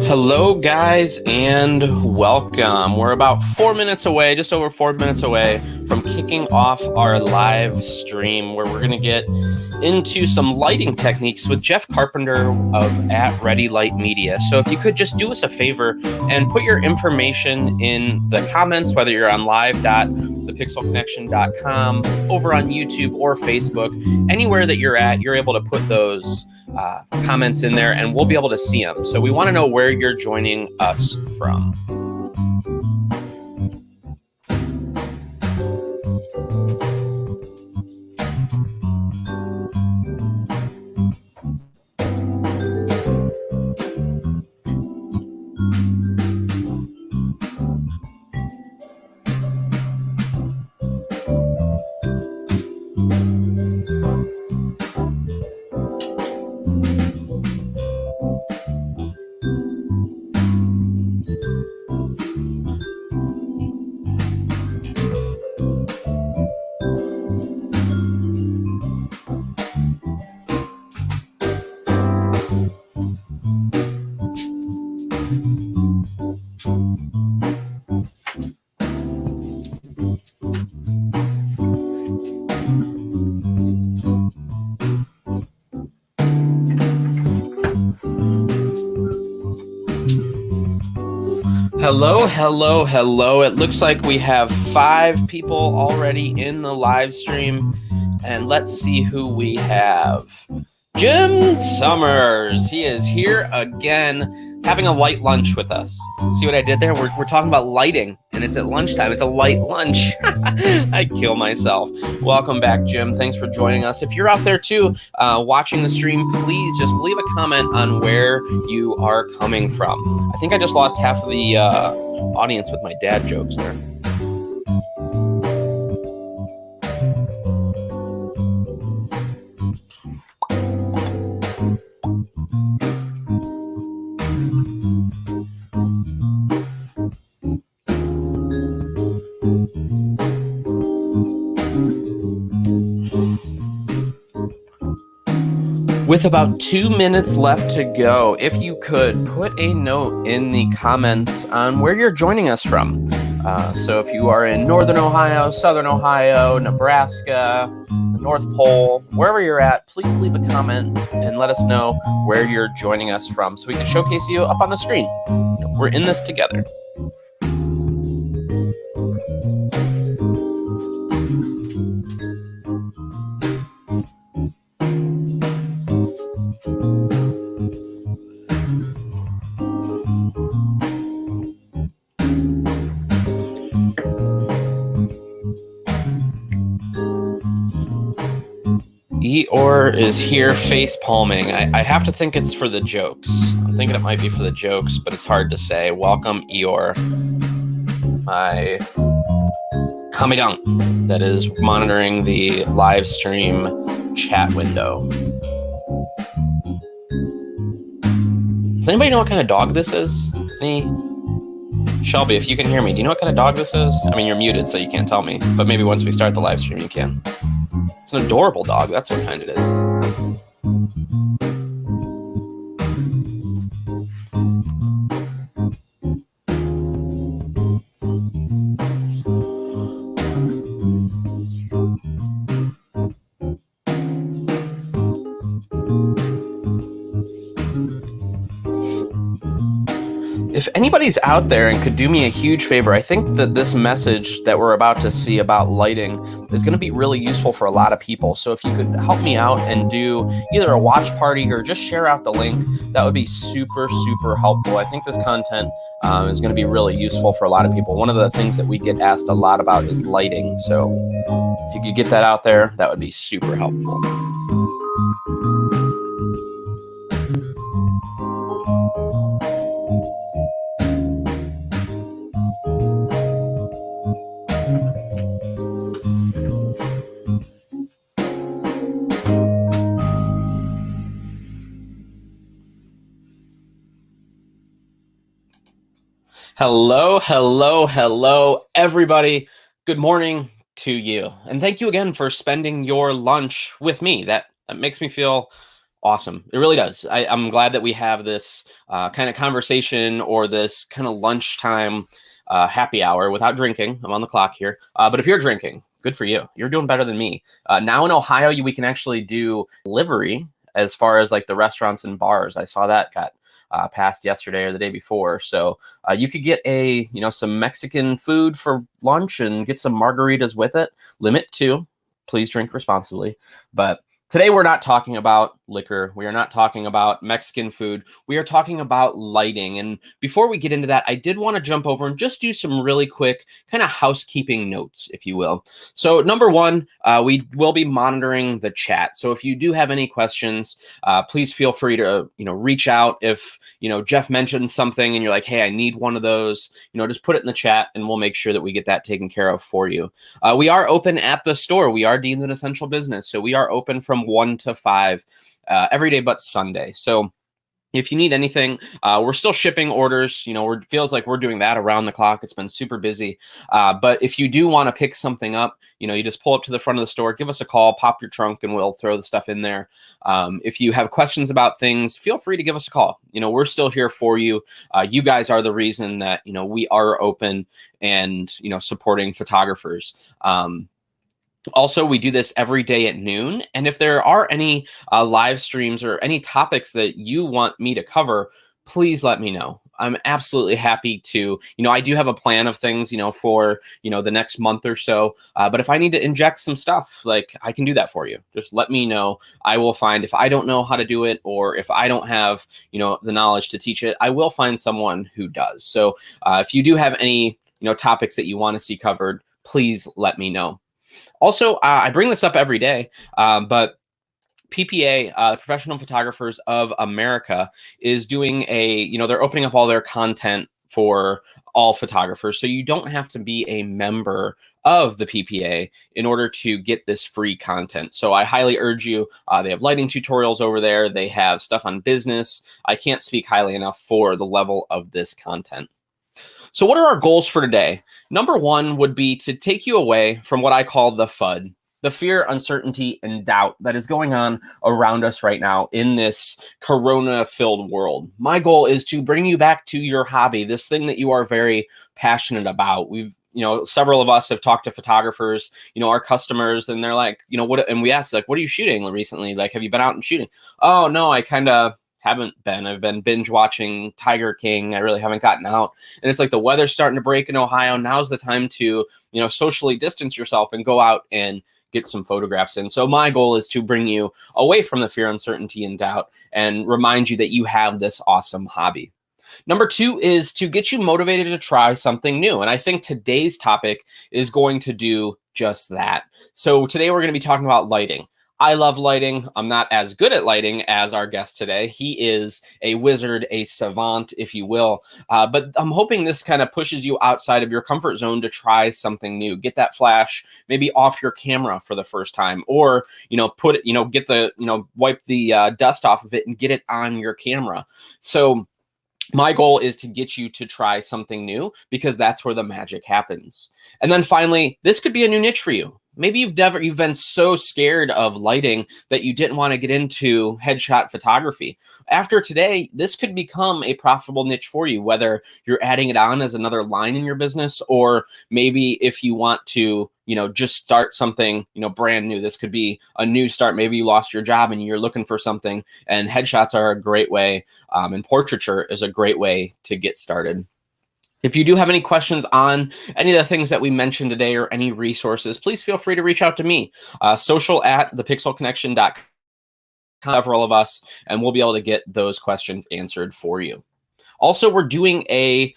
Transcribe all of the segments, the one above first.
Hello, guys, and welcome. We're about 4 minutes away, just over 4 minutes away from kicking off our live stream where we're going to get into some lighting techniques with Jeff Carpenter of at Ready Light Media. So if you could just do us a favor and put your information in the comments, whether you're on live.thepixelconnection.com, over on YouTube or Facebook, anywhere that you're at, you're able to put those comments in there and we'll be able to see them. So we want to know where you're joining us from. Hello. It looks like we have 5 people already in the live stream. And let's see who we have. Jim Summers. He is here again, having a light lunch with us. See what I did there? We're talking about lighting, and it's at lunchtime. It's a light lunch. I kill myself. Welcome back, Jim. Thanks for joining us. If you're out there too, watching the stream, please just leave a comment on where you are coming from. I think I just lost half of the audience with my dad jokes there. With about 2 minutes left to go, if you could put a note in the comments on where you're joining us from. So if you are in Northern Ohio, Southern Ohio, Nebraska, the North Pole, wherever you're at, please leave a comment and let us know where you're joining us from so we can showcase you up on the screen. We're in this together. Eeyore is here face palming. I have to think it's for the jokes. I'm thinking it might be for the jokes, but it's hard to say. Welcome, Eeyore, my Kamidang that is monitoring the live stream chat window. Does anybody know what kind of dog this is? Shelby, if you can hear me, do you know what kind of dog this is? I mean, you're muted, so you can't tell me, but maybe once we start the live stream, you can. It's an adorable dog. That's what kind it is. If anybody's out there and could do me a huge favor, I think that this message that we're about to see about lighting is going to be really useful for a lot of people. So if you could help me out and do either a watch party or just share out the link, that would be super, super helpful. I think this content is going to be really useful for a lot of people. One of the things that we get asked a lot about is lighting. So if you could get that out there, that would be super helpful. Hello, everybody. Good morning to you. And thank you again for spending your lunch with me. That makes me feel Awesome. It really does. I'm glad that we have this kind of conversation or this kind of lunchtime happy hour without drinking. I'm on the clock here. But if you're drinking, good for you. You're doing better than me. Now in Ohio, we can actually do delivery as far as like the restaurants and bars. I saw that got passed yesterday or the day before. So you could get some Mexican food for lunch and get some margaritas with it. Limit 2. Please drink responsibly. But today, we're not talking about liquor. We are not talking about Mexican food. We are talking about lighting. And before we get into that, I did want to jump over and just do some really quick kind of housekeeping notes, if you will. So number one, we will be monitoring the chat. So if you do have any questions, please feel free to, reach out. If, Jeff mentions something and you're like, hey, I need one of those, just put it in the chat and we'll make sure that we get that taken care of for you. We are open at the store. We are deemed an essential business. So we are open from 1 to 5 every day but Sunday. So if you need anything, we're still shipping orders. It feels like we're doing that around the clock. It's been super busy. But if you do want to pick something up, you just pull up to the front of the store, give us a call, pop your trunk, and we'll throw the stuff in there. If you have questions about things, feel free to give us a call. We're still here for you. You guys are the reason that, we are open and, supporting photographers. Also, we do this every day at noon. And if there are any live streams or any topics that you want me to cover, please let me know. I'm absolutely happy to, I do have a plan of things, for, the next month or so. But if I need to inject some stuff, like I can do that for you. Just let me know. I will find if I don't know how to do it, or if I don't have, the knowledge to teach it, I will find someone who does. So if you do have any, topics that you want to see covered, please let me know. Also, I bring this up every day, but PPA, Professional Photographers of America, is doing they're opening up all their content for all photographers. So you don't have to be a member of the PPA in order to get this free content. So I highly urge you. They have lighting tutorials over there. They have stuff on business. I can't speak highly enough for the level of this content. So what are our goals for today? Number one would be to take you away from what I call the FUD, the fear, uncertainty, and doubt that is going on around us right now in this corona-filled world. My goal is to bring you back to your hobby, this thing that you are very passionate about. Several of us have talked to photographers, our customers, and they're like, what? And we asked, like, what are you shooting recently? Like, have you been out and shooting? Oh, no, I kind of haven't been. I've been binge watching Tiger King. I really haven't gotten out. And it's like the weather's starting to break in Ohio. Now's the time to, socially distance yourself and go out and get some photographs in. So my goal is to bring you away from the fear, uncertainty, and doubt and remind you that you have this awesome hobby. Number two is to get you motivated to try something new. And I think today's topic is going to do just that. So today we're going to be talking about lighting. I love lighting. I'm not as good at lighting as our guest today. He is a wizard, a savant, if you will. But I'm hoping this kind of pushes you outside of your comfort zone to try something new. Get that flash maybe off your camera for the first time, or, put it, get the, wipe the dust off of it and get it on your camera. So my goal is to get you to try something new because that's where the magic happens. And then finally, this could be a new niche for you. Maybe you've been so scared of lighting that you didn't want to get into headshot photography. After today, this could become a profitable niche for you, whether you're adding it on as another line in your business, or maybe if you want to, just start something, brand new. This could be a new start. Maybe you lost your job and you're looking for something, and headshots are a great way, and portraiture is a great way to get started. If you do have any questions on any of the things that we mentioned today or any resources, please feel free to reach out to me. social@thepixelconnection.com, several of us, and we'll be able to get those questions answered for you. Also, we're doing a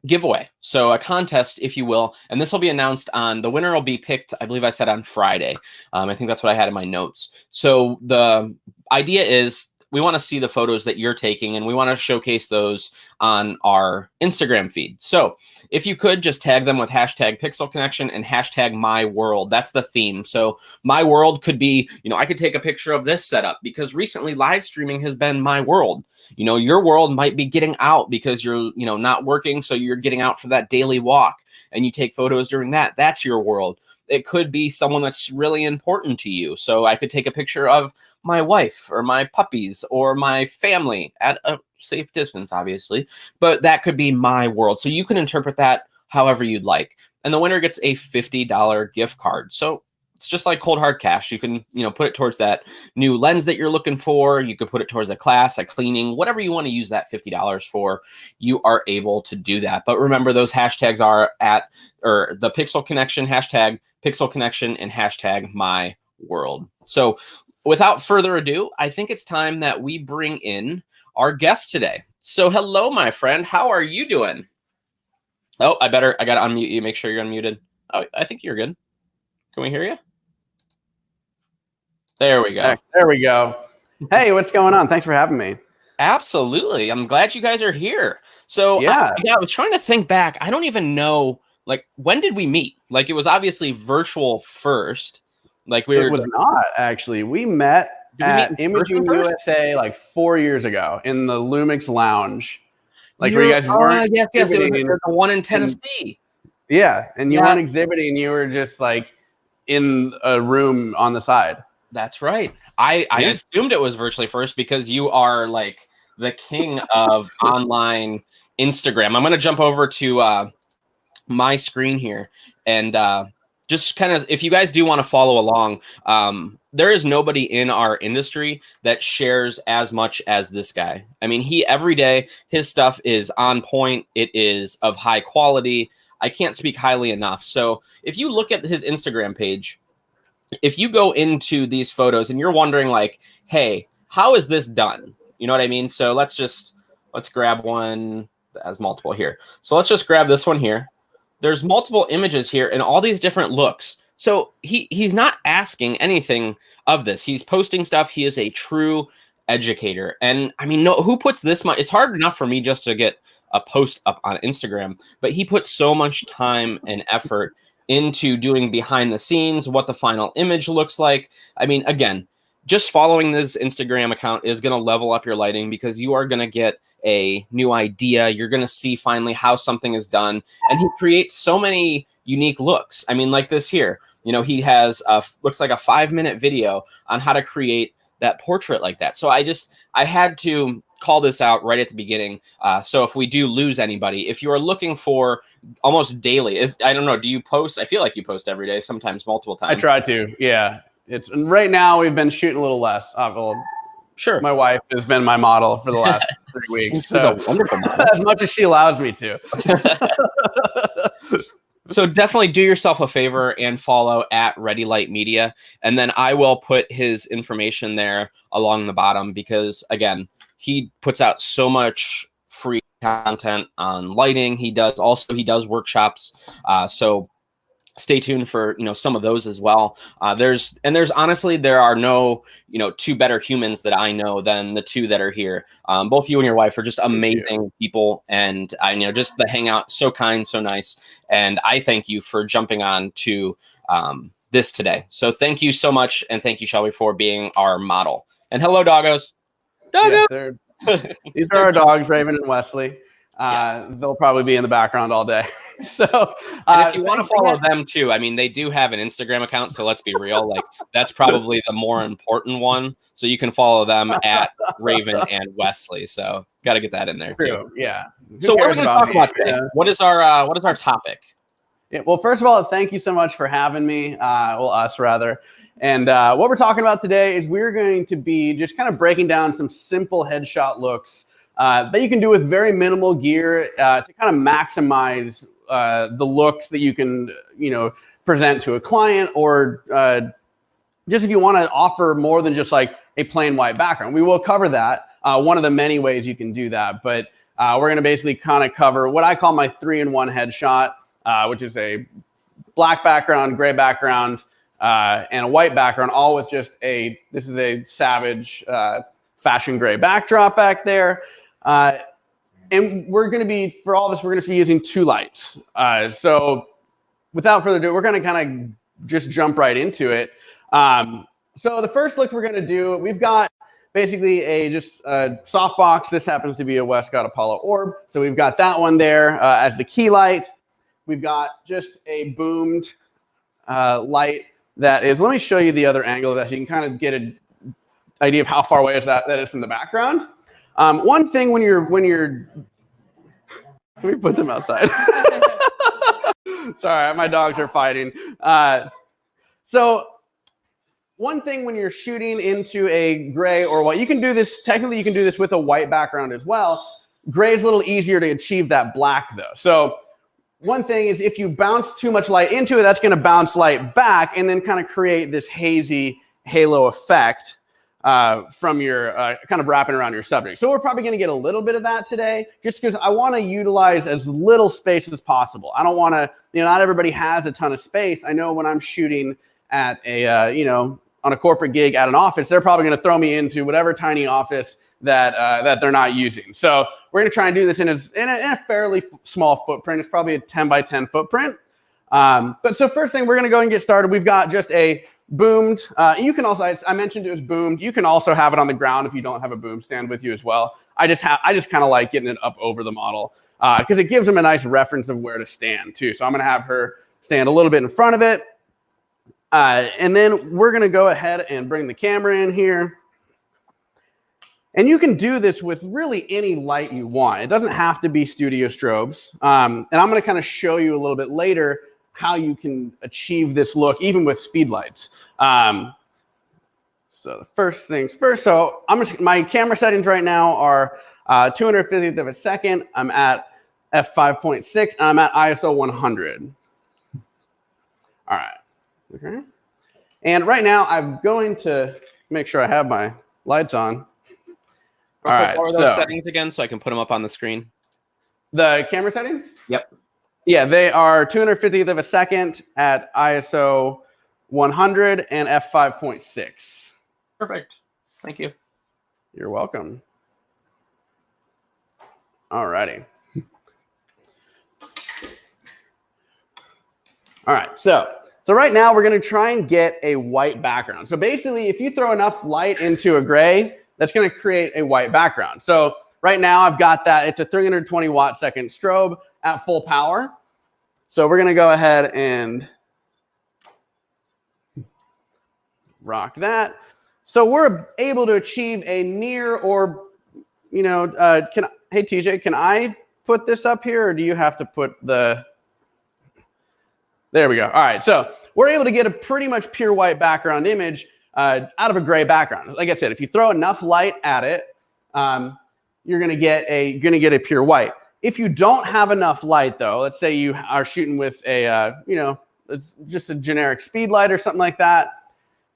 giveaway, so a contest, if you will, and this will be announced the winner will be picked, I believe I said on Friday. I think that's what I had in my notes. So the idea is, we want to see the photos that you're taking, and we want to showcase those on our Instagram feed. So if you could just tag them with hashtag Pixel Connection and hashtag My World. That's the theme. So My World could be, I could take a picture of this setup because recently live streaming has been my world. Your world might be getting out because you're, not working. So you're getting out for that daily walk and you take photos during that. That's your world. it could be someone that's really important to you. So I could take a picture of my wife or my puppies or my family at a safe distance, obviously, but that could be my world. So you can interpret that however you'd like. And the winner gets a $50 gift card. So it's just like cold hard cash. You can, put it towards that new lens that you're looking for. You could put it towards a class, a cleaning, whatever you want to use that $50 for, you are able to do that. But remember, those hashtags are the Pixel Connection, hashtag Pixel Connection, and hashtag my world. So without further ado, I think it's time that we bring in our guest today. So hello, my friend. How are you doing? Oh, I got to unmute you. Make sure you're unmuted. Oh, I think you're good. Can we hear you? There we go. There we go. Hey, what's going on? Thanks for having me. Absolutely. I'm glad you guys are here. So yeah, I was trying to think back. I don't even know, when did we meet? It was obviously virtual first. It was not actually. We met at Imaging USA 4 years ago in the Lumix Lounge. Where you guys weren't. Yes, it was the one in Tennessee. And you weren't exhibiting. You were just in a room on the side. That's right. I assumed it was virtually first because you are the king of online Instagram. I'm going to jump over to my screen here and just kind of, if you guys do want to follow along, there is nobody in our industry that shares as much as this guy. I mean, every day, his stuff is on point. It is of high quality. I can't speak highly enough. So if you look at his Instagram page, if you go into these photos and you're wondering hey, how is this done? You know what I mean? So let's grab one that has multiple here. So let's just grab this one here. There's multiple images here and all these different looks. So he's not asking anything of this. He's posting stuff. He is a true educator. And I mean, who puts this much? It's hard enough for me just to get a post up on Instagram, but he puts so much time and effort into doing behind the scenes, what the final image looks like. I mean, again, just following this Instagram account is going to level up your lighting because you are going to get a new idea. You're going to see finally how something is done. And he creates so many unique looks. I mean, like this here, he has looks like a 5-minute video on how to create that portrait like that. So I had to call this out right at the beginning. So if we do lose anybody, if you are looking for almost daily, I don't know, do you post? I feel like you post every day, sometimes multiple times. I try to, yeah. Right now we've been shooting a little less. Sure. My wife has been my model for the last 3 weeks. So wonderful as much as she allows me to. So definitely do yourself a favor and follow at Ready Light Media. And then I will put his information there along the bottom because, again, he puts out so much free content on lighting. He does workshops. So stay tuned for, some of those as well. There's honestly, there are no, two better humans that I know than the two that are here. Both you and your wife are just amazing people. And I just the hangout, so kind, so nice. And I thank you for jumping on to this today. So thank you so much. And thank you, Shelby, for being our model. And hello, doggos. Yes, these are our dogs, Raven and Wesley. They'll probably be in the background all day. So and if you want to follow them too, I mean, they do have an Instagram account. So let's be real. That's probably the more important one. So you can follow them at Raven and Wesley. So got to get that in there too. Yeah. So what are we going to talk about today? What is our topic? Yeah, well, first of all, thank you so much for having me. Us rather. And what we're talking about today is we're going to be just kind of breaking down some simple headshot looks that you can do with very minimal gear to kind of maximize the looks that you can, present to a client or just if you want to offer more than just a plain white background. We will cover that. One of the many ways you can do that, but we're going to basically kind of cover what I call my 3-in-1 headshot, which is a black background, gray background, and a white background, all with just this is a Savage fashion gray backdrop back there. And we're going to be, for all of us, we're going to be using 2 lights. So without further ado, we're going to kind of just jump right into it. So the first look we're going to do, we've got basically just a softbox. This happens to be a Westcott Apollo orb. So we've got that one there as the key light. We've got just a boomed light that is, let me show you the other angle of that so you can kind of get an idea of how far away that is from the background. One thing when you're, let me put them outside. Sorry, my dogs are fighting. So one thing when you're shooting into a gray or white, you can do this, technically you can do this with a white background as well. Gray is a little easier to achieve that black though. So one thing is if you bounce too much light into it, that's going to bounce light back and then kind of create this hazy halo effect from your kind of wrapping around your subject. So we're probably going to get a little bit of that today just because I want to utilize as little space as possible. I don't want to, not everybody has a ton of space. I know when I'm shooting at a, on a corporate gig at an office, they're probably going to throw me into whatever tiny office that they're not using. So we're going to try and do this in a fairly small footprint. It's probably a 10 by 10 footprint. But so first thing, we're going to go and get started. We've got just a boomed. You can also, I mentioned it was boomed. You can also have it on the ground if you don't have a boom stand with you as well. I just kind of like getting it up over the model because it gives them a nice reference of where to stand too. So I'm going to have her stand a little bit in front of it. And then we're going to go ahead and bring the camera in here. And you can do this with really any light you want. It doesn't have to be studio strobes. And I'm going to kind of show you a little bit later how you can achieve this look even with speed lights. So the first things first. So my camera settings right now are 250th of a second. I'm at f5.6 and I'm at ISO 100. All right. Okay. And right now I'm going to make sure I have my lights on. All right. What are those settings again so I can put them up on the screen? The camera settings? Yep. Yeah, they are 250th of a second at ISO 100 and f5.6. Perfect. Thank you. You're welcome. All righty. All right, so right now we're going to try and get a white background. So basically, if you throw enough light into a gray, that's going to create a white background. So right now I've got that. It's a 320 watt second strobe at full power. So we're going to go ahead and rock that. So we're able to achieve a near or, hey TJ, can I put this up here or do you have to put the, there we go. All right, so we're able to get a pretty much pure white background image out of a gray background. Like I said, if you throw enough light at it, you're going to get a pure white. If you don't have enough light, though, let's say you are shooting with a, it's just a generic speed light or something like that,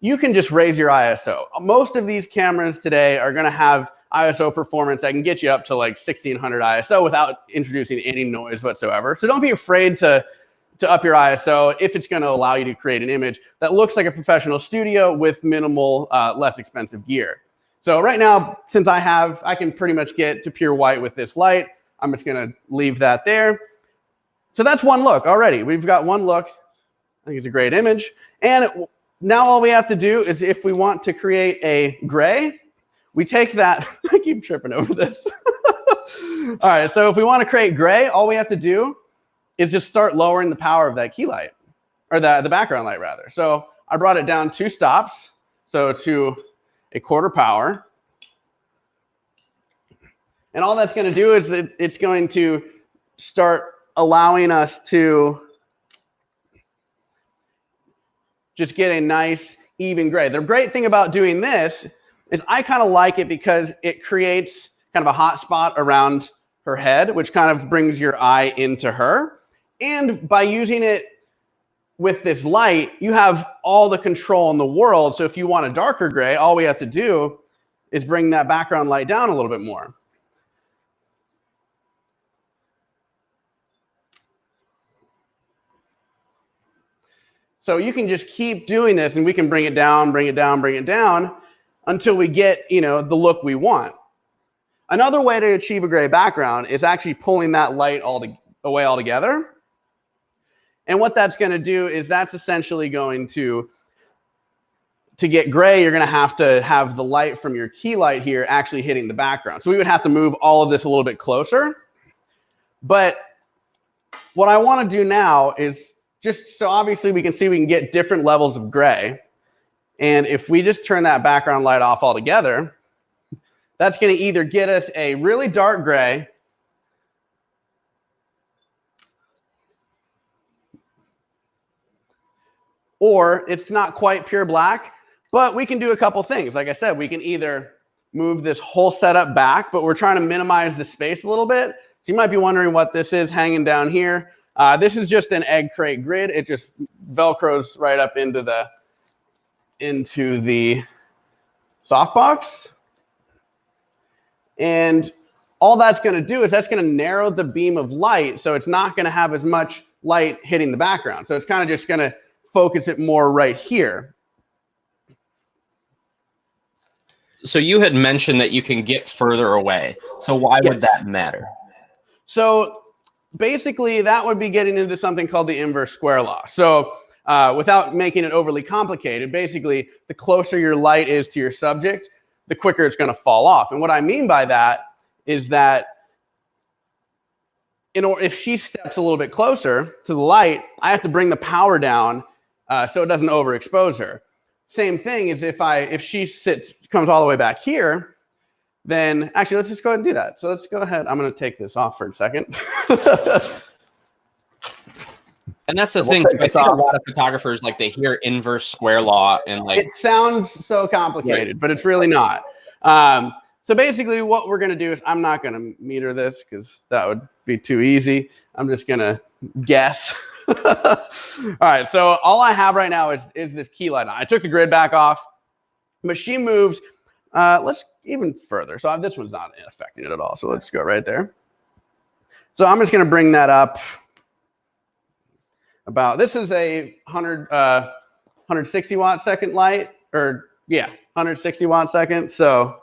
you can just raise your ISO. Most of these cameras today are going to have ISO performance that can get you up to like 1600 ISO without introducing any noise whatsoever. So don't be afraid to up your ISO if it's going to allow you to create an image that looks like a professional studio with minimal, less expensive gear. So right now, since I can pretty much get to pure white with this light, I'm just going to leave that there. So that's one look already. We've got one look. I think it's a great image. And now all we have to do is if we want to create a gray, we take that. I keep tripping over this. All right, so if we want to create gray, all we have to do is just start lowering the power of that key light, or the background light rather. So I brought it down 2 stops, so to a quarter power. And all that's going to do is it's going to start allowing us to just get a nice even gray. The great thing about doing this is I kind of like it because it creates kind of a hot spot around her head, which kind of brings your eye into her. And by using it with this light, you have all the control in the world. So if you want a darker gray, all we have to do is bring that background light down a little bit more. So you can just keep doing this and we can bring it down, bring it down, bring it down until we get, the look we want. Another way to achieve a gray background is actually pulling that light away altogether. And what that's going to do is that's essentially going to get gray, you're going to have the light from your key light here actually hitting the background. So we would have to move all of this a little bit closer. But what I want to do now is just so obviously we can see we can get different levels of gray. And if we just turn that background light off altogether, that's going to either get us a really dark gray or it's not quite pure black, but we can do a couple things. Like I said, we can either move this whole setup back, but we're trying to minimize the space a little bit. So you might be wondering what this is hanging down here. This is just an egg crate grid. It just Velcros right up into the softbox. And all that's going to do is that's going to narrow the beam of light, so it's not going to have as much light hitting the background. So it's kind of just going to focus it more right here. So you had mentioned that you can get further away. So why would that matter? So basically, that would be getting into something called the inverse square law. So without making it overly complicated, basically, the closer your light is to your subject, the quicker it's going to fall off. And what I mean by that is that if she steps a little bit closer to the light, I have to bring the power down so it doesn't overexpose her. Same thing is if she comes all the way back here, then actually let's just go ahead and do that. So let's go ahead. I'm going to take this off for a second. And that's the thing. I think a lot of photographers, like, they hear inverse square law and like it sounds so complicated, but it's really not. So basically what we're going to do is I'm not going to meter this because that would be too easy. I'm just going to guess. All right. So all I have right now is this key light on. I took the grid back off, but she moves. Let's even further. So this one's not affecting it at all. So let's go right there. So I'm just going to bring that up. This is a 160 watt second light, or yeah, 160 watt second. So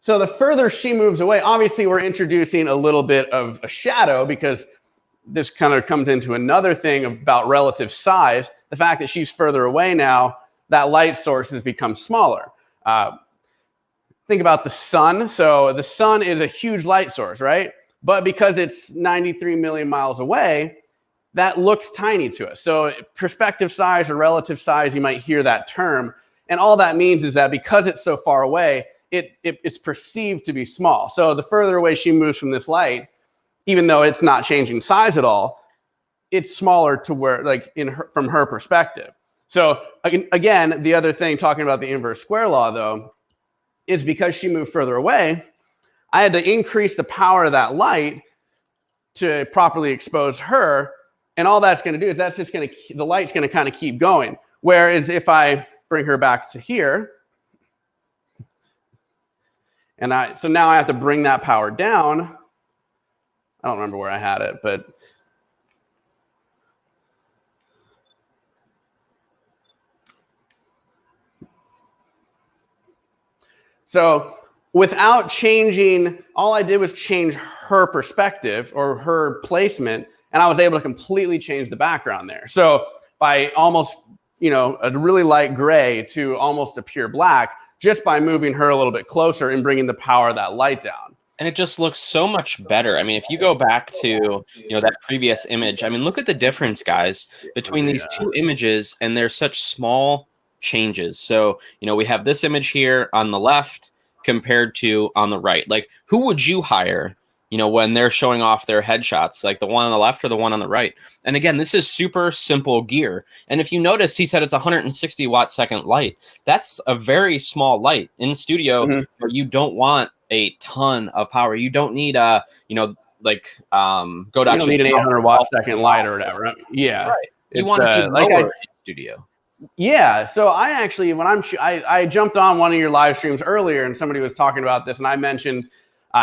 the further she moves away, obviously we're introducing a little bit of a shadow because this kind of comes into another thing about relative size. The fact that she's further away now, that light source has become smaller. Think about the sun. So the sun is a huge light source, right? But because it's 93 million miles away, that looks tiny to us. So perspective size or relative size, you might hear that term. And all that means is that because it's so far away, it's perceived to be small. So the further away she moves from this light, even though it's not changing size at all, it's smaller to where, like, from her perspective. So again, the other thing, talking about the inverse square law, though, is because she moved further away, I had to increase the power of that light to properly expose her. And all that's going to do is that's just going to, the light's going to kind of keep going. Whereas if I bring her back to here, and so now I have to bring that power down. I don't remember where I had it, but so without changing, all I did was change her perspective or her placement, and I was able to completely change the background there. So by almost, a really light gray to almost a pure black, just by moving her a little bit closer and bringing the power of that light down. And it just looks so much better. I mean, if you go back to, that previous image, I mean, look at the difference, guys, between these two images, and they're such small changes. So, we have this image here on the left compared to on the right. Like, who would you hire, when they're showing off their headshots, like the one on the left or the one on the right? And again, this is super simple gear. And if you notice, he said it's 160 watt second light. That's a very small light. In studio, you don't want a ton of power. You don't need go to you don't need an 800 watt second light or whatever. Yeah. Right. You want to be lower in studio. Yeah. So I actually, when I jumped on one of your live streams earlier and somebody was talking about this, and I mentioned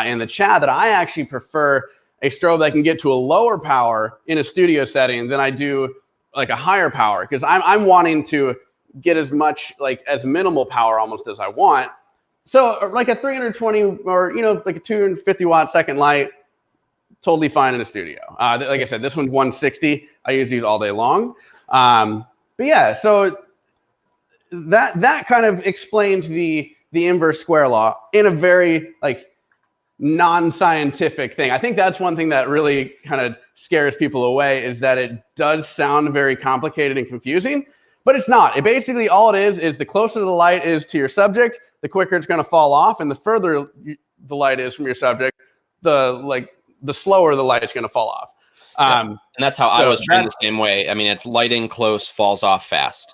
in the chat that I actually prefer a strobe that can get to a lower power in a studio setting than I do like a higher power, because I'm wanting to get as much, as minimal power almost as I want. So like a 320 or, like a 250 watt second light, totally fine in a studio. Like I said, this one's 160. I use these all day long. But yeah, so that kind of explains the inverse square law in a very non-scientific thing. I think that's one thing that really kind of scares people away, is that it does sound very complicated and confusing, but it's not. It basically, all it is the closer the light is to your subject, the quicker it's going to fall off, and the further the light is from your subject, the slower the light's going to fall off. And that's how I was trained the same way. I mean, it's lighting close, falls off fast.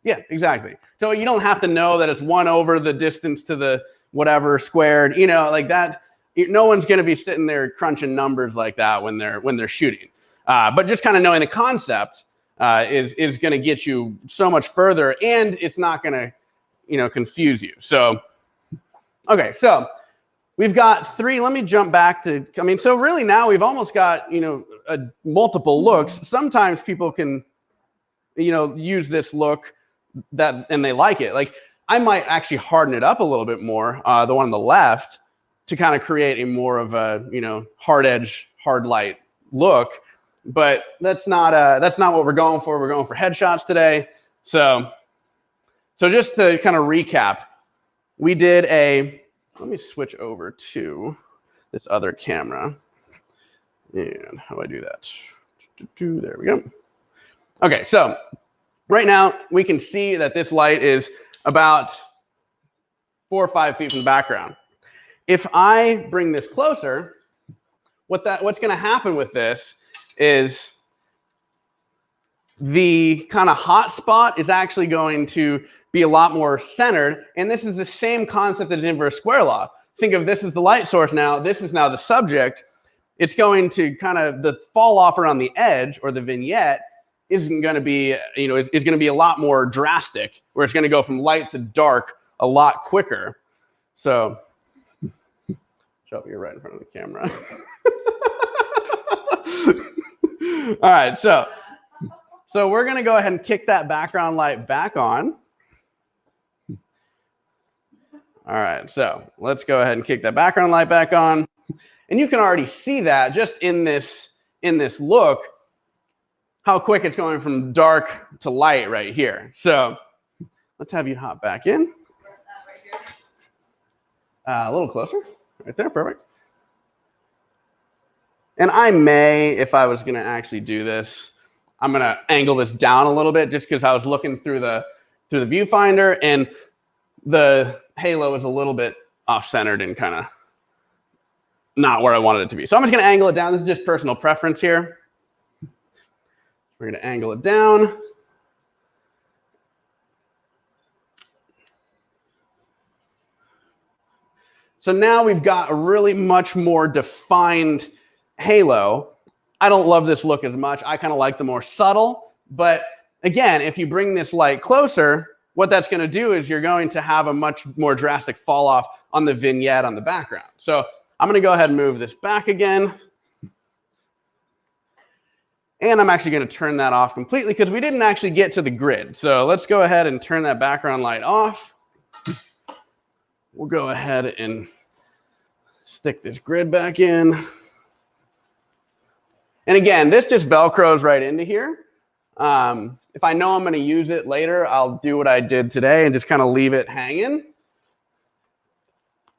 Yeah, exactly. So you don't have to know that it's 1 over the distance to the whatever squared, you know, like that. No one's going to be sitting there crunching numbers like that when they're shooting. But just kind of knowing the concept is going to get you so much further, and it's not going to, you know, confuse you. So, okay, so we've got 3. Let me jump back to, I mean, so really now we've almost got, you know, multiple looks. Sometimes people can, you know, use this look and they like it. Like, I might actually harden it up a little bit more, the one on the left, to kind of create a more of a, you know, hard edge, hard light look. But that's not what we're going for. We're going for headshots today. So just to kind of recap, we did let me switch over to this other camera. And how do I do that? There we go. Okay, so right now we can see that this light is about 4 or 5 feet from the background. If I bring this closer, what's going to happen with this is the kind of hot spot is actually going to be a lot more centered. And this is the same concept as inverse square law. Think of this as the light source now. This is now the subject. It's going to kind of, the fall off around the edge or the vignette isn't going to be, you know, is going to be a lot more drastic, where it's going to go from light to dark a lot quicker. So, Shelby, you're right in front of the camera. All right, so we're going to go ahead and kick that background light back on. All right, so let's go ahead and kick that background light back on. And you can already see that just in this look, how quick it's going from dark to light right here. So let's have you hop back in. A little closer, right there, perfect. And I may, if I was gonna actually do this, I'm gonna angle this down a little bit, just because I was looking through the viewfinder and the halo is a little bit off-centered and kind of not where I wanted it to be. So I'm just gonna angle it down. This is just personal preference here. We're gonna angle it down. So now we've got a really much more defined halo. I don't love this look as much. I kind of like the more subtle. But again, if you bring this light closer, what that's going to do is you're going to have a much more drastic fall off on the vignette on the background. So I'm going to go ahead and move this back again. And I'm actually going to turn that off completely because we didn't actually get to the grid. So let's go ahead and turn that background light off. We'll go ahead and stick this grid back in. And again, this just Velcros right into here. If I know I'm going to use it later, I'll do what I did today and just kind of leave it hanging.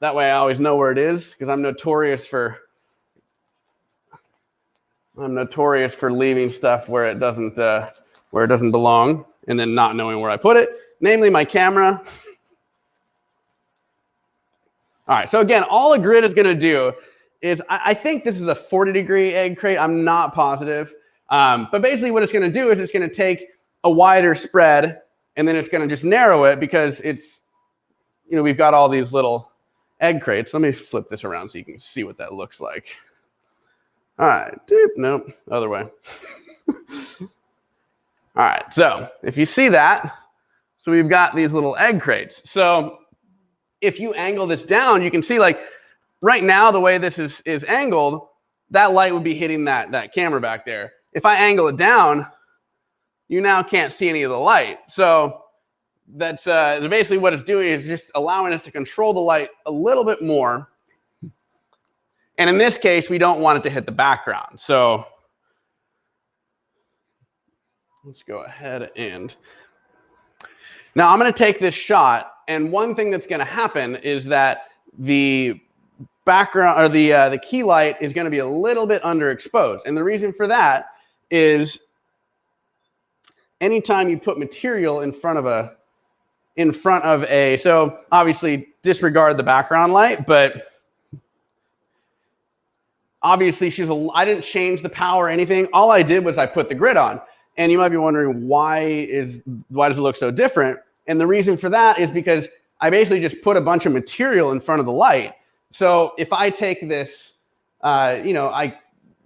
That way I always know where it is, because I'm notorious for leaving stuff where it doesn't belong and then not knowing where I put it, namely my camera. All right, so again, all a grid is going to do is, I think this is a 40-degree egg crate. I'm not positive. But basically what it's going to do is it's going to take a wider spread, and then it's going to just narrow it because it's, you know, we've got all these little egg crates. Let me flip this around so you can see what that looks like. All right, nope, other way. All right, so if you see that, so we've got these little egg crates. So if you angle this down, you can see, like, right now, the way this is angled, that light would be hitting that camera back there. If I angle it down, you now can't see any of the light. So that's basically what it's doing, is just allowing us to control the light a little bit more. And in this case, we don't want it to hit the background. So let's go ahead and now I'm going to take this shot. And one thing that's going to happen is that the background, or the key light is going to be a little bit underexposed. And the reason for that is anytime you put material in front of a, so obviously disregard the background light, but obviously I didn't change the power or anything. All I did was I put the grid on. And you might be wondering, why does it look so different? And the reason for that is because I basically just put a bunch of material in front of the light. So if I take this, I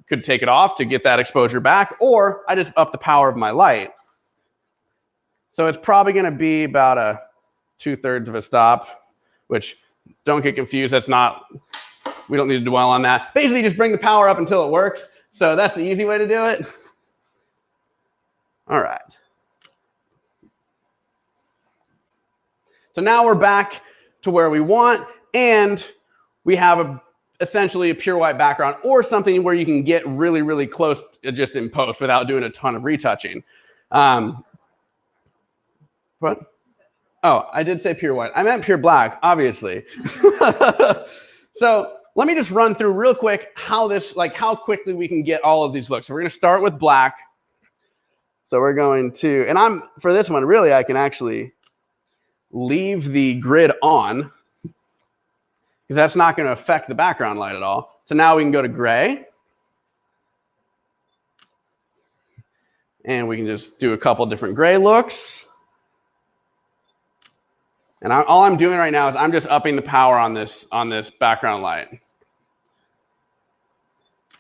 could take it off to get that exposure back, or I just up the power of my light. So it's probably going to be about a 2/3 of a stop, which, don't get confused, we don't need to dwell on that. Basically, just bring the power up until it works. So that's the easy way to do it. All right. So now we're back to where we want, and we have essentially a pure white background, or something where you can get really, really close just in post without doing a ton of retouching. What? Oh, I did say pure white. I meant pure black, obviously. So let me just run through real quick how quickly we can get all of these looks. So we're going to start with black. So we're going to, and for this one, really, I can actually leave the grid on, because that's not going to affect the background light at all. So now we can go to gray. And we can just do a couple different gray looks. And all I'm doing right now is I'm just upping the power on this background light.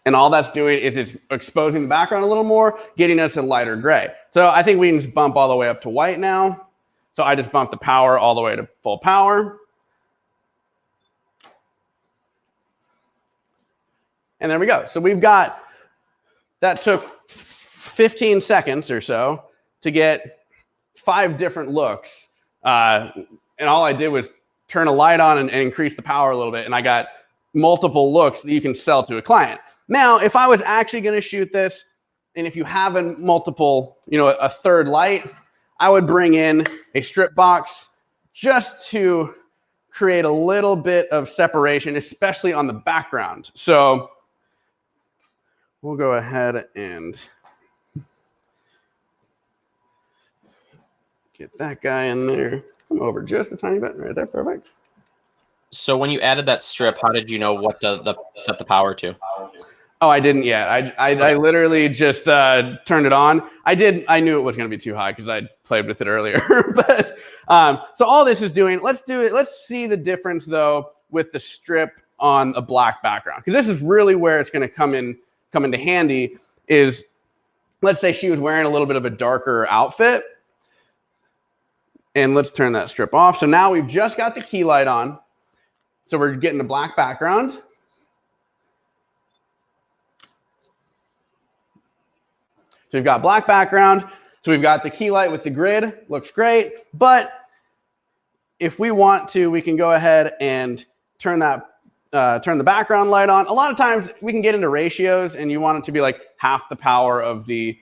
And all that's doing is it's exposing the background a little more, getting us a lighter gray. So I think we can just bump all the way up to white now. So I just bumped the power all the way to full power. And there we go. So we've got, that took 15 seconds or so to get 5 different looks. And all I did was turn a light on and increase the power a little bit, and I got multiple looks that you can sell to a client. Now, if I was actually going to shoot this, and if you have a multiple, a third light, I would bring in a strip box just to create a little bit of separation, especially on the background. So we'll go ahead and get that guy in there. Come over just a tiny bit right there. Perfect. So when you added that strip, how did you know what to set the power to? Oh, I didn't yet. I literally just turned it on. I knew it was going to be too high because I played with it earlier. But so all this is doing, let's do it. Let's see the difference though with the strip on a black background, because this is really where it's going to come into handy. Is, let's say she was wearing a little bit of a darker outfit, and let's turn that strip off. So now we've just got the key light on, so we're getting a black background. So we've got black background. So we've got the key light with the grid. Looks great. But if we want to, we can go ahead and turn the background light on. A lot of times we can get into ratios, and you want it to be like half the power of the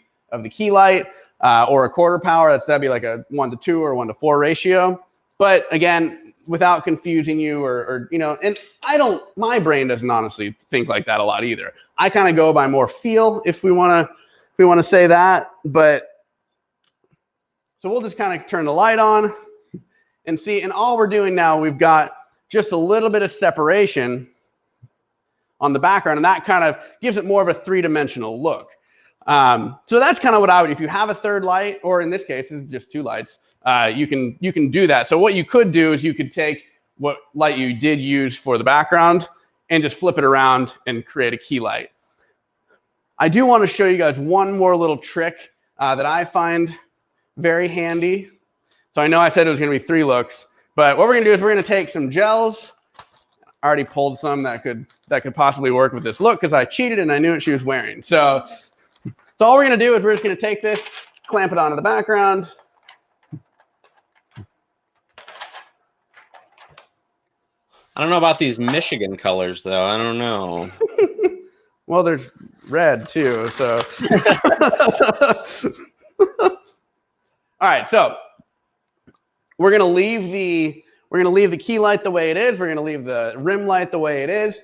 key light, or a quarter power. That'd be like a 1:2 or 1:4 ratio. But again, without confusing you or and my brain doesn't honestly think like that a lot either. I kind of go by more feel, if we want to say that. But so we'll just kind of turn the light on and see, and all we're doing now, we've got just a little bit of separation on the background, and that kind of gives it more of a 3-dimensional look. So that's kind of what I would, if you have a third light, or in this case, it's just 2 lights, you can do that. So what you could do is you could take what light you did use for the background and just flip it around and create a key light. I do want to show you guys one more little trick that I find very handy. So I know I said it was going to be 3 looks, but what we're going to do is we're going to take some gels. I already pulled some that could possibly work with this look, because I cheated and I knew what she was wearing. So all we're going to do is we're just going to take this, clamp it onto the background. I don't know about these Michigan colors, though. I don't know. Well, there's red too, so. All right, so we're going to leave the key light the way it is. We're going to leave the rim light the way it is.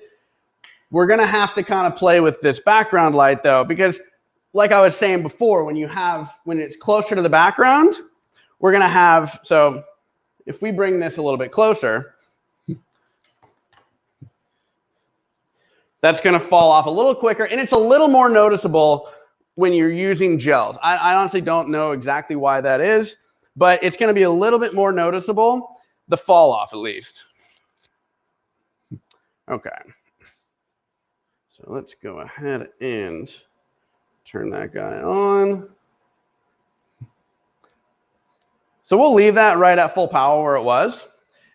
We're going to have to kind of play with this background light though, because like I was saying before, when it's closer to the background, we're going to have, so if we bring this a little bit closer, that's going to fall off a little quicker, and it's a little more noticeable when you're using gels. I honestly don't know exactly why that is, but it's going to be a little bit more noticeable, the fall off at least. Okay. So let's go ahead and turn that guy on. So we'll leave that right at full power where it was.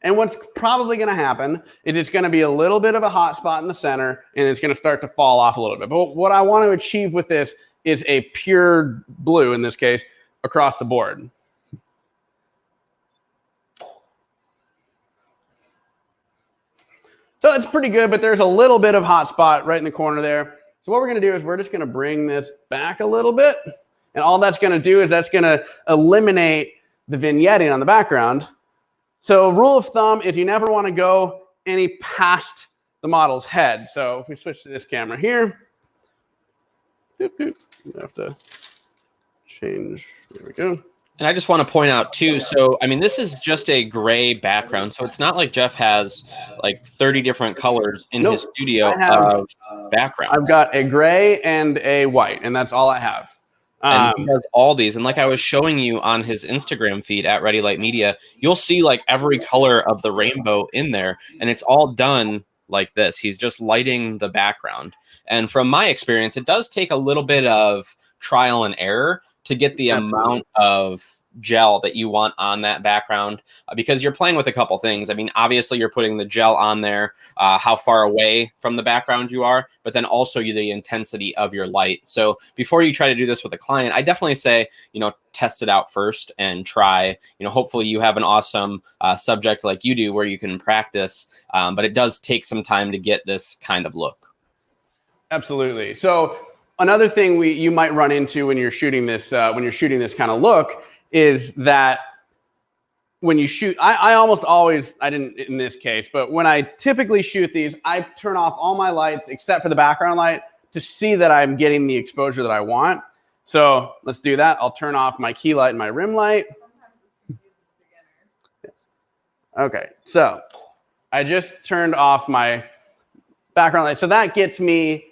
And what's probably going to happen is it's going to be a little bit of a hot spot in the center, and it's going to start to fall off a little bit. But what I want to achieve with this is a pure blue, in this case, across the board. So it's pretty good, but there's a little bit of hot spot right in the corner there. So what we're going to do is we're just going to bring this back a little bit. And all that's going to do is that's going to eliminate the vignetting on the background. So rule of thumb, if you never want to go any past the model's head. So if we switch to this camera here, we have to change. There we go. And I just want to point out too, so I mean, this is just a gray background, so it's not like Jeff has like 30 different colors in his studio of background. I've got a gray and a white, and that's all I have. And he has all these, and like I was showing you on his Instagram feed at Ready Light Media, you'll see like every color of the rainbow in there, and it's all done like this. He's just lighting the background. And from my experience, it does take a little bit of trial and error to get the amount of gel that you want on that background, because you're playing with a couple things. I mean, obviously you're putting the gel on there, how far away from the background you are, but then also the intensity of your light. So before you try to do this with a client, I definitely say, test it out first and try. Hopefully you have an awesome subject like you do where you can practice, but it does take some time to get this kind of look. Absolutely. So another thing you might run into when you're shooting this kind of look is that when you shoot, I almost always, I didn't in this case, but when I typically shoot these, I turn off all my lights except for the background light to see that I'm getting the exposure that I want. So let's do that. I'll turn off my key light and my rim light. Okay, so I just turned off my background light. So that gets me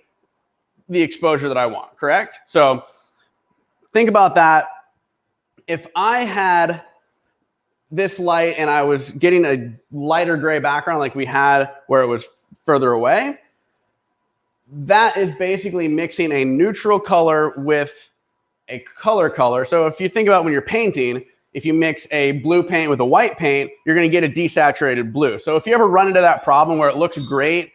the exposure that I want, correct? So think about that. If I had this light and I was getting a lighter gray background like we had where it was further away, that is basically mixing a neutral color with a color. So if you think about when you're painting, if you mix a blue paint with a white paint, you're going to get a desaturated blue. So if you ever run into that problem where it looks great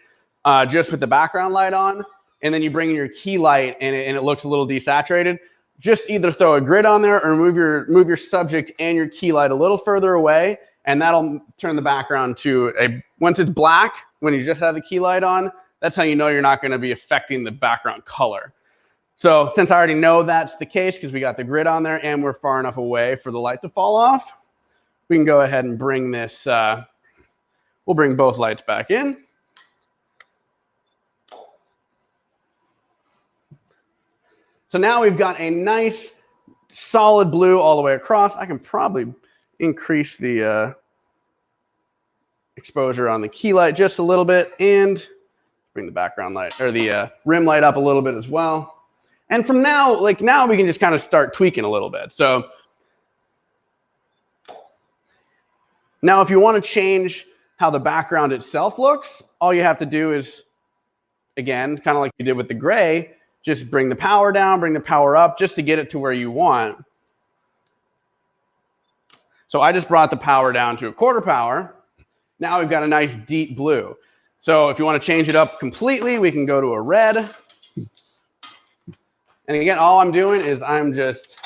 just with the background light on, and then you bring in your key light and it looks a little desaturated, just either throw a grid on there or move your subject and your key light a little further away, and that'll turn the background to once it's black, when you just have the key light on, that's how you know you're not going to be affecting the background color. So since I already know that's the case because we got the grid on there and we're far enough away for the light to fall off, we can go ahead and bring this, we'll bring both lights back in. So now we've got a nice solid blue all the way across. I can probably increase the exposure on the key light just a little bit and bring the background light or the rim light up a little bit as well. And from now, now we can just kind of start tweaking a little bit. So now if you want to change how the background itself looks, all you have to do is, again, kind of like you did with the gray, just bring the power down, bring the power up just to get it to where you want. So I just brought the power down to 1/4 power. Now we've got a nice deep blue. So if you want to change it up completely, we can go to a red. And again, all I'm doing is I'm just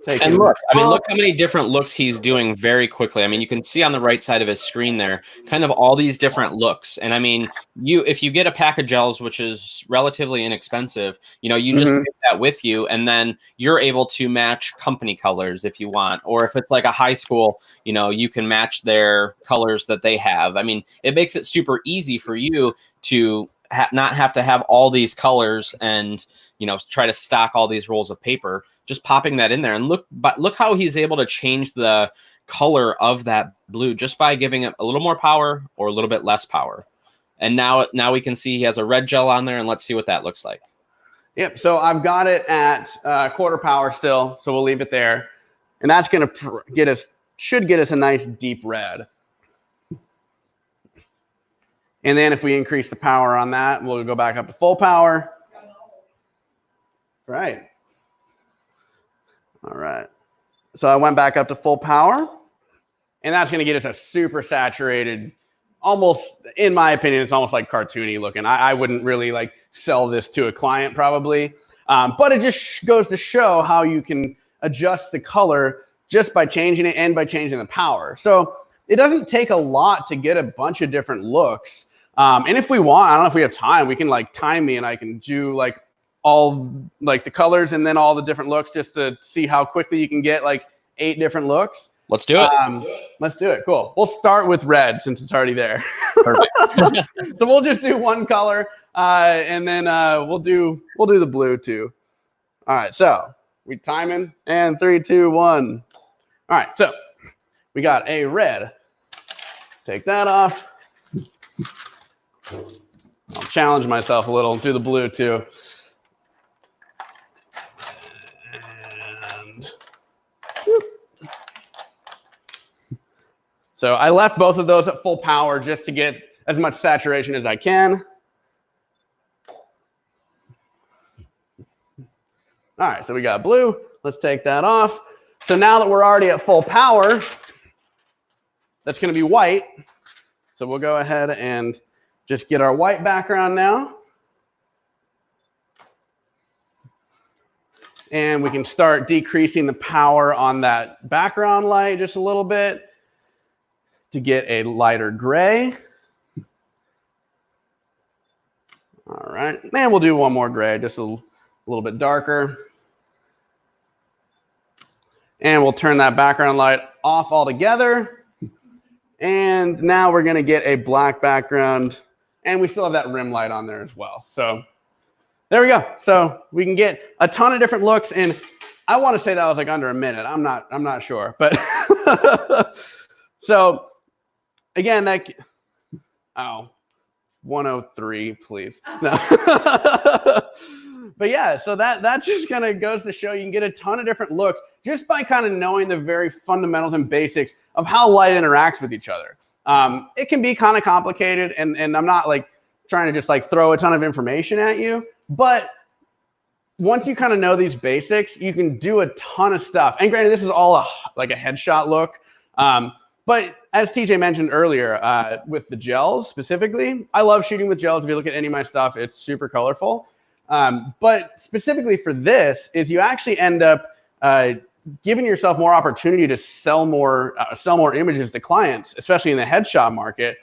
And look, I mean, look how many different looks he's doing very quickly. I mean, you can see on the right side of his screen there, kind of all these different looks. And I mean, if you get a pack of gels, which is relatively inexpensive, you know, you just take that with you, and then you're able to match company colors if you want. Or if it's like a high school, you know, you can match their colors that they have. I mean, it makes it super easy for you to not have to have all these colors and, you know, try to stock all these rolls of paper. Just popping that in there, and look how he's able to change the color of that blue just by giving it a little more power or a little bit less power. And now we can see he has a red gel on there, and let's see what that looks like. Yep. So I've got it at quarter power still, so we'll leave it there, and that's going to should get us a nice deep red. And then if we increase the power on that, we'll go back up to full power. Right. All right. So I went back up to full power, and that's going to get us a super saturated, almost, in my opinion, it's almost like cartoony looking. I wouldn't really like sell this to a client probably, but it just goes to show how you can adjust the color just by changing it and by changing the power. So it doesn't take a lot to get a bunch of different looks. And if we want, I don't know if we have time, we can like time me and I can do like all like the colors and then all the different looks just to see how quickly you can get like 8 different looks. Let's do it. Let's do it. Cool. We'll start with red since it's already there. Perfect. So we'll just do one color and then we'll do the blue too. All right. So we timing and 3, 2, 1. All right. So we got a red. Take that off. I'll challenge myself a little. Do the blue too. So I left both of those at full power just to get as much saturation as I can. All right, so we got blue. Let's take that off. So now that we're already at full power, that's going to be white. So we'll go ahead and just get our white background now. And we can start decreasing the power on that background light just a little bit to get a lighter gray. All right, and we'll do one more gray, just a little bit darker. And we'll turn that background light off altogether. And now we're gonna get a black background, and we still have that rim light on there as well. So there we go. So we can get a ton of different looks, and I want to say that was like under a minute. I'm not sure, but so again, 103, please. No. But yeah, so that just kind of goes to show you can get a ton of different looks just by kind of knowing the very fundamentals and basics of how light interacts with each other. It can be kind of complicated, and I'm not like trying to just like throw a ton of information at you, but once you kind of know these basics, you can do a ton of stuff. And granted, this is all like a headshot look. But as TJ mentioned earlier, with the gels specifically, I love shooting with gels. If you look at any of my stuff, it's super colorful. But specifically for this is you actually end up giving yourself more opportunity to sell more images to clients, especially in the headshot market,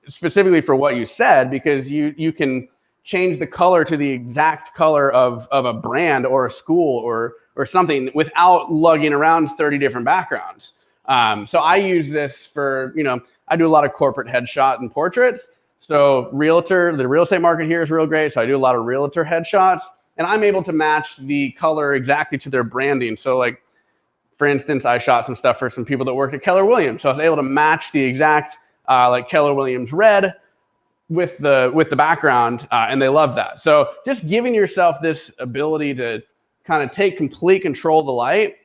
specifically for what you said, because you can change the color to the exact color of a brand or a school or something without lugging around 30 different backgrounds. So I use this for, I do a lot of corporate headshot and portraits. So the real estate market here is real great. So I do a lot of realtor headshots, and I'm able to match the color exactly to their branding. So like, for instance, I shot some stuff for some people that work at Keller Williams. So I was able to match the exact like Keller Williams red with the background, and they love that. So just giving yourself this ability to kind of take complete control of the light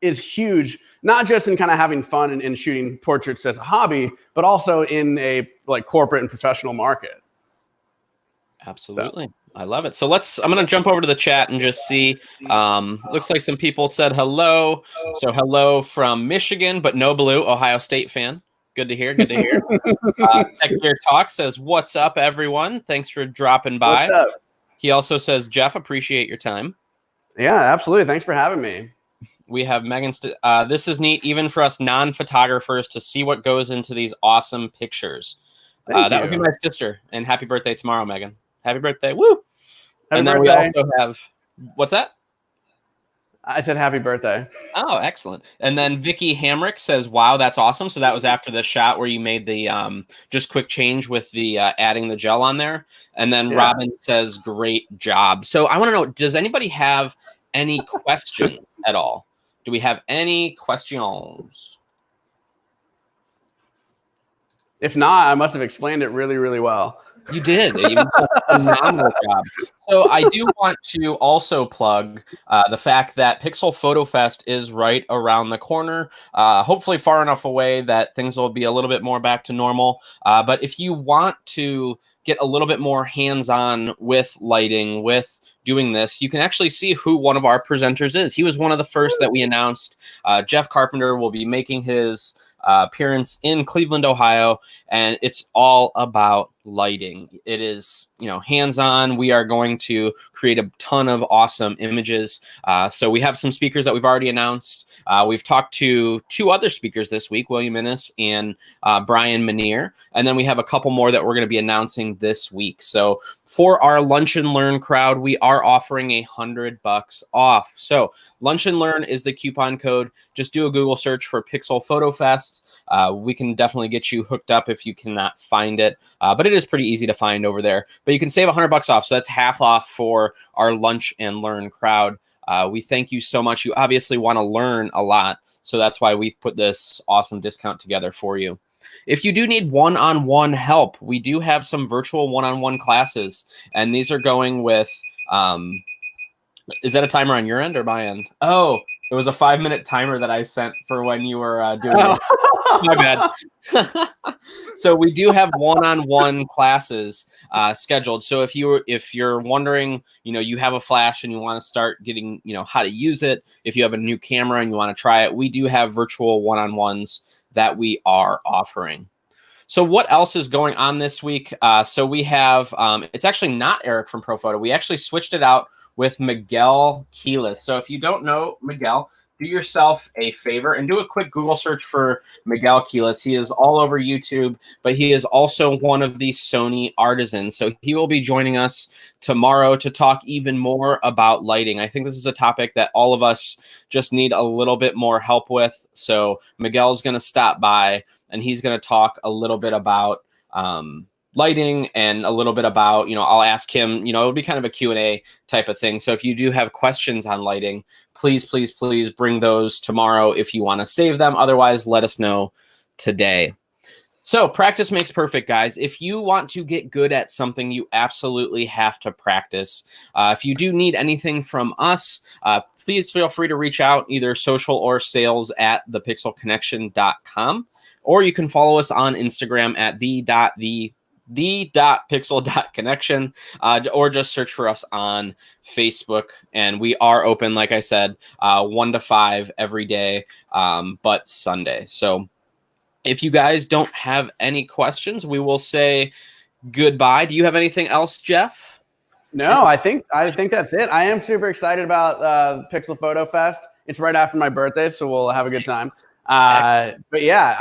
is huge, not just in kind of having fun and shooting portraits as a hobby, but also in a like corporate and professional market. Absolutely. So I love it. So I'm going to jump over to the chat and just see. Looks like some people said hello. So hello from Michigan, but no blue, Ohio State fan. Good to hear. Good to hear. Tech Talk says, "What's up, everyone? Thanks for dropping by." What's up? He also says, "Jeff, appreciate your time." Yeah, absolutely. Thanks for having me. We have Megan. This is neat, even for us non-photographers, to see what goes into these awesome pictures. That would be my sister. And happy birthday tomorrow, Megan. Happy birthday. Woo! Happy birthday. We also have, what's that? I said happy birthday. Oh, excellent. And then Vicky Hamrick says, wow, that's awesome. So that was after the shot where you made the just quick change with the adding the gel on there. And then Robin says, great job. So I want to know, does anybody have any questions at all? Do we have any questions? If not, I must have explained it really, really well. You did. You did a phenomenal job. So I do want to also plug the fact that Pixel Photo Fest is right around the corner, hopefully far enough away that things will be a little bit more back to normal. But if you want to get a little bit more hands-on with lighting, with doing this, you can actually see who one of our presenters is. He was one of the first that we announced. Jeff Carpenter will be making his appearance in Cleveland, Ohio, and it's all about lighting. It is, hands-on. We are going to create a ton of awesome images. So we have some speakers that we've already announced. We've talked to 2 other speakers this week, William Innes and Brian Manier. And then we have a couple more that we're going to be announcing this week. So for our Lunch and Learn crowd, we are offering $100 off. So Lunch and Learn is the coupon code. Just do a Google search for Pixel Photo Fest. We can definitely get you hooked up if you cannot find it. But it is pretty easy to find over there. But you can save $100 off. So that's half off for our Lunch and Learn crowd. We thank you so much. You obviously want to learn a lot. So that's why we've put this awesome discount together for you. If you do need one-on-one help, we do have some virtual one-on-one classes. And these are going with, is that a timer on your end or my end? Oh, it was a 5-minute timer that I sent for when you were doing it. My bad. So we do have one-on-one classes scheduled. So if you're wondering, you have a flash and you want to start getting, how to use it, if you have a new camera and you want to try it, we do have virtual one-on-ones that we are offering. So what else is going on this week? So we have, it's actually not Eric from ProPhoto. We actually switched it out with Miguel Keelis. So if you don't know Miguel, do yourself a favor and do a quick Google search for Miguel Keelis. He is all over YouTube, but he is also one of the Sony artisans. So he will be joining us tomorrow to talk even more about lighting. I think this is a topic that all of us just need a little bit more help with. So Miguel's going to stop by and he's going to talk a little bit about lighting and a little bit about, I'll ask him, it'll be kind of a Q&A type of thing. So if you do have questions on lighting, please, please, please bring those tomorrow if you want to save them. Otherwise, let us know today. So practice makes perfect, guys. If you want to get good at something, you absolutely have to practice. If you do need anything from us, please feel free to reach out, either social or sales at thepixelconnection.com, or you can follow us on Instagram at the.pixel.connection, or just search for us on Facebook. And we are open, like I said, 1 to 5 every day, but Sunday. So if you guys don't have any questions, we will say goodbye. Do you have anything else, Jeff? No, I think that's it. I am super excited about Pixel Photo Fest. It's right after my birthday, so we'll have a good time. But yeah,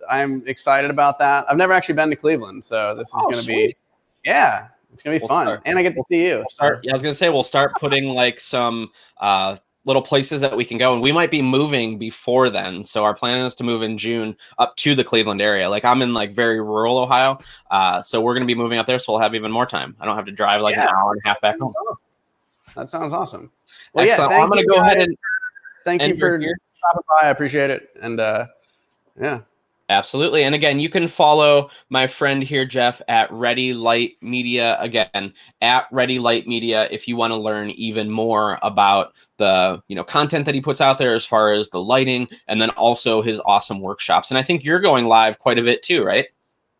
I'm excited about that. I've never actually been to Cleveland, so this is going to be, it's going to be fun. And I get to see you. I was going to say, we'll start putting like some little places that we can go, and we might be moving before then. So our plan is to move in June up to the Cleveland area. Like I'm in like very rural Ohio. So we're going to be moving up there. So we'll have even more time. I don't have to drive like an hour and a half back home. That sounds awesome. Well, excellent. I'm going to go ahead and thank you for stopping by. I appreciate it. And yeah. Absolutely. And again, you can follow my friend here, Jeff, at Ready Light Media. Again, at Ready Light Media, if you want to learn even more about the content that he puts out there as far as the lighting, and then also his awesome workshops. And I think you're going live quite a bit too, right?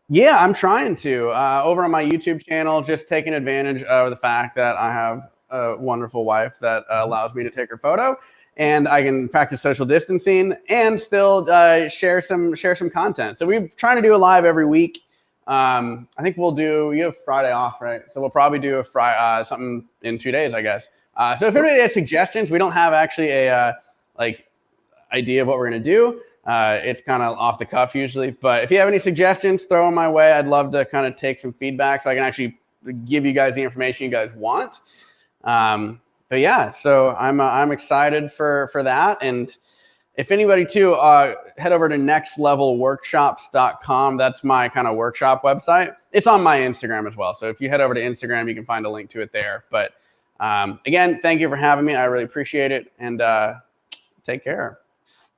Yeah, I'm trying to. Over on my YouTube channel, just taking advantage of the fact that I have a wonderful wife that allows me to take her photo. And I can practice social distancing and still share some content. So we're trying to do a live every week. I think you have Friday off, right? So we'll probably do something in 2 days, I guess. So if anybody has suggestions, we don't have actually a like idea of what we're going to do. It's kind of off the cuff usually, but if you have any suggestions, throw them my way. I'd love to kind of take some feedback so I can actually give you guys the information you guys want. But yeah, so I'm excited for that. And if anybody too, head over to nextlevelworkshops.com. That's my kind of workshop website. It's on my Instagram as well. So if you head over to Instagram, you can find a link to it there. But again, thank you for having me. I really appreciate it. And take care.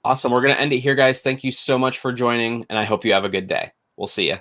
Awesome. We're going to end it here, guys. Thank you so much for joining, and I hope you have a good day. We'll see you.